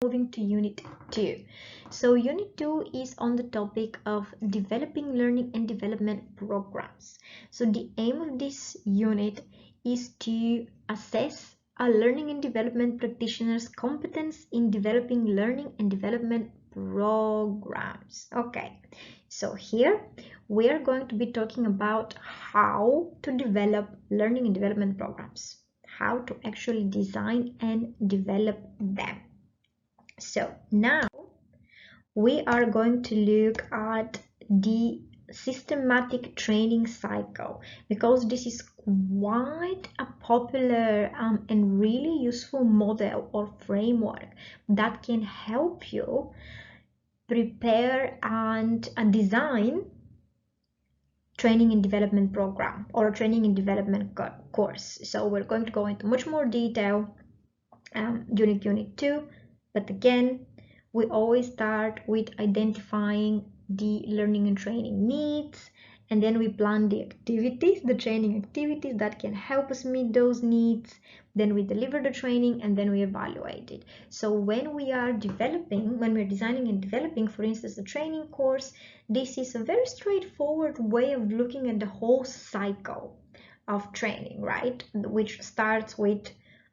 moving to Unit 2. So Unit 2 is on the topic of developing learning and development programs. So the aim of this unit is to assess a learning and development practitioner's competence in developing learning and development programs. Okay, so here we are going to be talking about how to develop learning and development programs, how to actually design and develop them. So now we are going to look at the systematic training cycle, because this is quite a popular and really useful model or framework that can help you prepare and design training and development program or training and development course. So we're going to go into much more detail during Unit 2, but again, we always start with identifying the learning and training needs, and then we plan the activities, the training activities that can help us meet those needs. Then we deliver the training, and then we evaluate it. So when we are developing, when we're designing and developing, for instance, the training course, this is a very straightforward way of looking at the whole cycle of training, right? Which starts with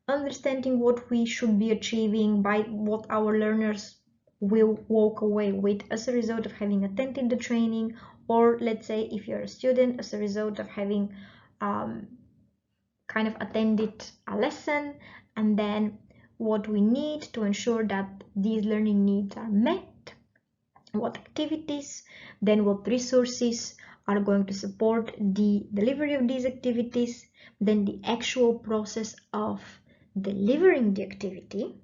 understanding what we should be achieving, by what our learners will walk away with as a result of having attended the training, or let's say if you're a student, as a result of having kind of attended a lesson, and then what we need to ensure that these learning needs are met, what activities, then what resources are going to support the delivery of these activities, then the actual process of delivering the activity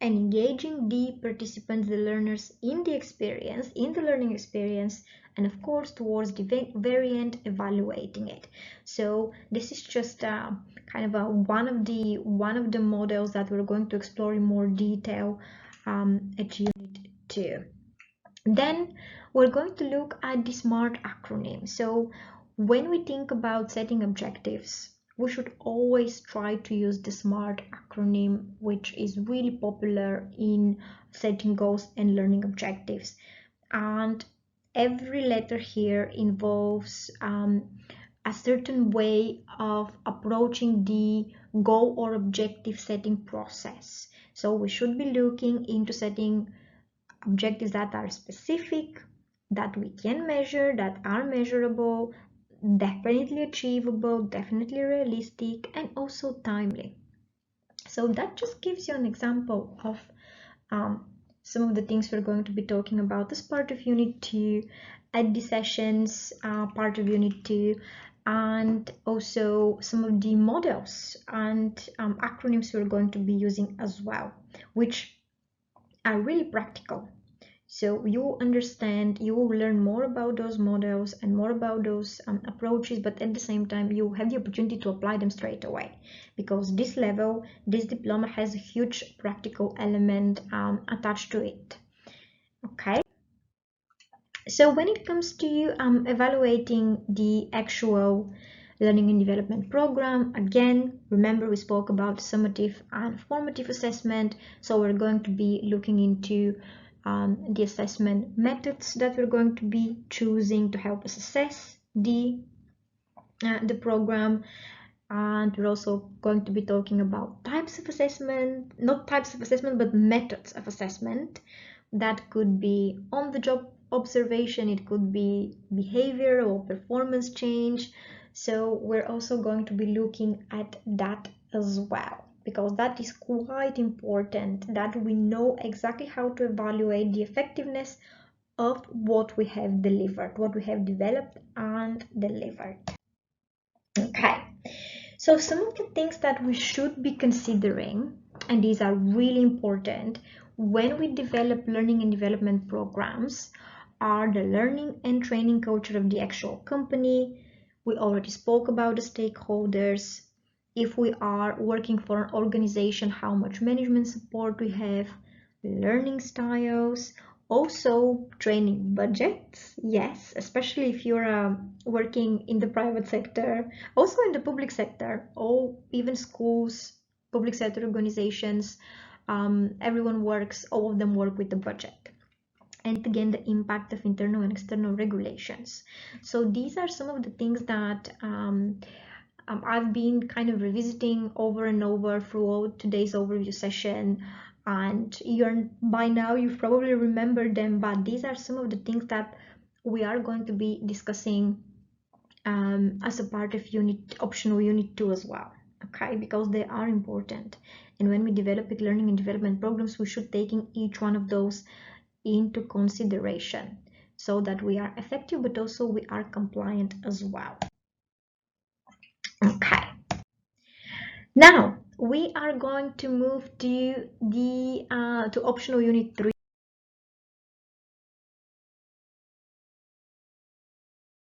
and engaging the participants, the learners, in the experience, in the learning experience, and of course towards the very end, evaluating it. So this is just kind of one of the models that we're going to explore in more detail at Unit 2. Then we're going to look at the SMART acronym. So when we think about setting objectives, we should always try to use the SMART acronym, which is really popular in setting goals and learning objectives. And every letter here involves a certain way of approaching the goal or objective setting process. So we should be looking into setting objectives that are specific, that we can measure, that are measurable, definitely achievable, definitely realistic, and also timely. So that just gives you an example of some of the things we're going to be talking about as part of Unit 2, at the sessions part of Unit 2, and also some of the models and acronyms we're going to be using as well, which are really practical. So you will understand, you will learn more about those models and more about those approaches, but at the same time you have the opportunity to apply them straight away, because this level, this diploma, has a huge practical element attached to it. Okay, so when it comes to evaluating the actual learning and development program, again, remember we spoke about summative and formative assessment. So we're going to be looking into the assessment methods that we're going to be choosing to help us assess the program, and we're also going to be talking about types of assessment, not types of assessment, but methods of assessment. That could be on-the-job observation, it could be behavior or performance change. So we're also going to be looking at that as well, because that is quite important, that we know exactly how to evaluate the effectiveness of what we have delivered, what we have developed and delivered. Okay, so some of the things that we should be considering, and these are really important when we develop learning and development programs, are the learning and training culture of the actual company. We already spoke about the stakeholders. If we are working for an organization, how much management support we have, learning styles, also training budgets. Yes, especially if you're working in the private sector, also in the public sector, or even schools, public sector organizations. all of them work with the budget. And again, the impact of internal and external regulations. So these are some of the things that I've been kind of revisiting over and over throughout today's overview session, and by now you've probably remembered them, but these are some of the things that we are going to be discussing as a part of optional unit 2 as well, okay, because they are important. And when we develop learning and development programs, we should take in each one of those into consideration so that we are effective, but also we are compliant as well. Okay, now we are going to move to the to optional unit 3.